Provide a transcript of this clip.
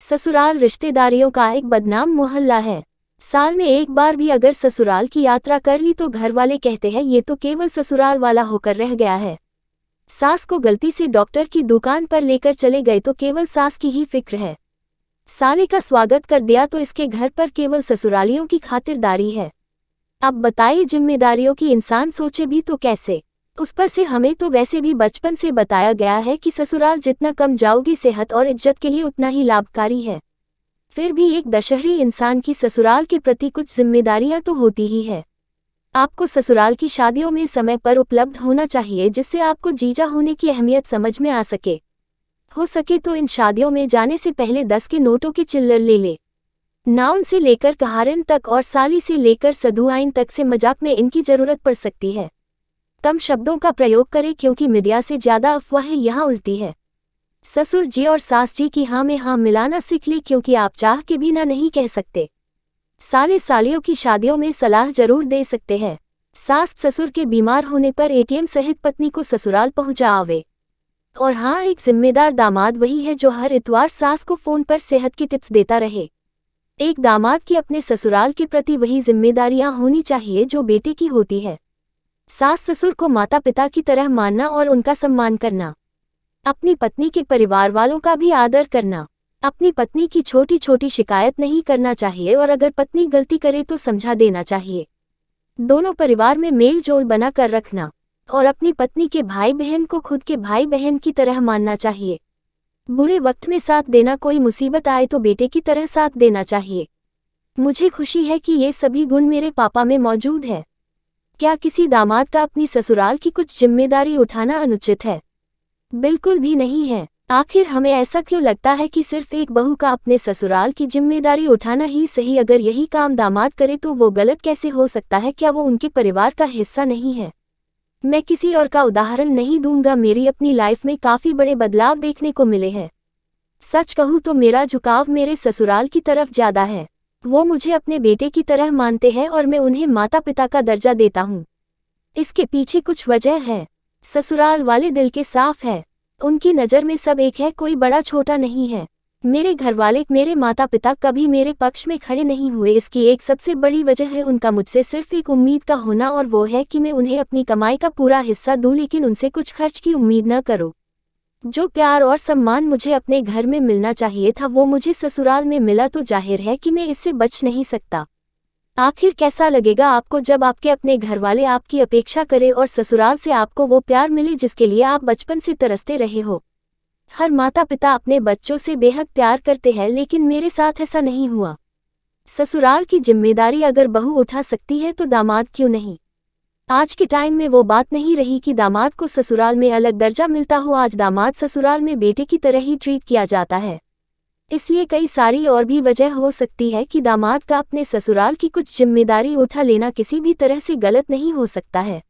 ससुराल रिश्तेदारियों का एक बदनाम मोहल्ला है। साल में एक बार भी अगर ससुराल की यात्रा कर ली तो घर वाले कहते हैं ये तो केवल ससुराल वाला होकर रह गया है। सास को गलती से डॉक्टर की दुकान पर लेकर चले गए तो केवल सास की ही फिक्र है। साले का स्वागत कर दिया तो इसके घर पर केवल ससुरालियों की खातिरदारी है। अब बताइए, जिम्मेदारियों की इंसान सोचे भी तो कैसे। उस पर से हमें तो वैसे भी बचपन से बताया गया है कि ससुराल जितना कम जाओगी सेहत और इज्जत के लिए उतना ही लाभकारी है। फिर भी एक दशहरी इंसान की ससुराल के प्रति कुछ जिम्मेदारियां तो होती ही है। आपको ससुराल की शादियों में समय पर उपलब्ध होना चाहिए जिससे आपको जीजा होने की अहमियत समझ में आ सके। हो सके तो इन शादियों में जाने से पहले 10 के नोटों की चिल्लर ले ले। नाउन से लेकर कहारन तक और साली से लेकर सधुआइन तक से मजाक में इनकी जरूरत पड़ सकती है। कम शब्दों का प्रयोग करें क्योंकि मीडिया से ज्यादा अफवाहें यहाँ उड़ती है। ससुर जी और सास जी की हाँ में हाँ मिलाना सीख ले क्योंकि आप चाह के भी ना नहीं कह सकते। साले सालियों की शादियों में सलाह जरूर दे सकते हैं। सास ससुर के बीमार होने पर एटीएम सहित पत्नी को ससुराल पहुंचा आवे। और हाँ, एक जिम्मेदार दामाद वही है जो हर इतवार सास को फोन पर सेहत की टिप्स देता रहे। एक दामाद की अपने ससुराल के प्रति वही जिम्मेदारियां होनी चाहिए जो बेटे की होती है। सास ससुर को माता पिता की तरह मानना और उनका सम्मान करना। अपनी पत्नी के परिवार वालों का भी आदर करना। अपनी पत्नी की छोटी छोटी शिकायत नहीं करना चाहिए और अगर पत्नी गलती करे तो समझा देना चाहिए। दोनों परिवार में मेल जोल बना कर रखना और अपनी पत्नी के भाई बहन को खुद के भाई बहन की तरह मानना चाहिए। बुरे वक्त में साथ देना, कोई मुसीबत आए तो बेटे की तरह साथ देना चाहिए। मुझे खुशी है कि ये सभी गुण मेरे पापा में मौजूद है। क्या किसी दामाद का अपनी ससुराल की कुछ जिम्मेदारी उठाना अनुचित है? बिल्कुल भी नहीं है। आखिर हमें ऐसा क्यों लगता है कि सिर्फ एक बहू का अपने ससुराल की जिम्मेदारी उठाना ही सही? अगर यही काम दामाद करे तो वो गलत कैसे हो सकता है? क्या वो उनके परिवार का हिस्सा नहीं है? मैं किसी और का उदाहरण नहीं दूंगा, मेरी अपनी लाइफ में काफ़ी बड़े बदलाव देखने को मिले हैं। सच कहूँ तो मेरा झुकाव मेरे ससुराल की तरफ ज़्यादा है। वो मुझे अपने बेटे की तरह मानते हैं और मैं उन्हें माता पिता का दर्जा देता हूँ। इसके पीछे कुछ वजह है। ससुराल वाले दिल के साफ है। उनकी नज़र में सब एक है, कोई बड़ा छोटा नहीं है। मेरे घरवाले, मेरे माता पिता कभी मेरे पक्ष में खड़े नहीं हुए। इसकी एक सबसे बड़ी वजह है उनका मुझसे सिर्फ एक उम्मीद का होना, और वो है कि मैं उन्हें अपनी कमाई का पूरा हिस्सा दूं लेकिन उनसे कुछ खर्च की उम्मीद न करूं। जो प्यार और सम्मान मुझे अपने घर में मिलना चाहिए था वो मुझे ससुराल में मिला, तो जाहिर है कि मैं इससे बच नहीं सकता। आखिर कैसा लगेगा आपको जब आपके अपने घरवाले आपकी अपेक्षा करें और ससुराल से आपको वो प्यार मिले जिसके लिए आप बचपन से तरसते रहे हो। हर माता पिता अपने बच्चों से बेहद प्यार करते हैं, लेकिन मेरे साथ ऐसा नहीं हुआ। ससुराल की जिम्मेदारी अगर बहू उठा सकती है तो दामाद क्यों नहीं? आज के टाइम में वो बात नहीं रही कि दामाद को ससुराल में अलग दर्जा मिलता हो। आज दामाद ससुराल में बेटे की तरह ही ट्रीट किया जाता है। इसलिए कई सारी और भी वजह हो सकती है कि दामाद का अपने ससुराल की कुछ जिम्मेदारी उठा लेना किसी भी तरह से गलत नहीं हो सकता है।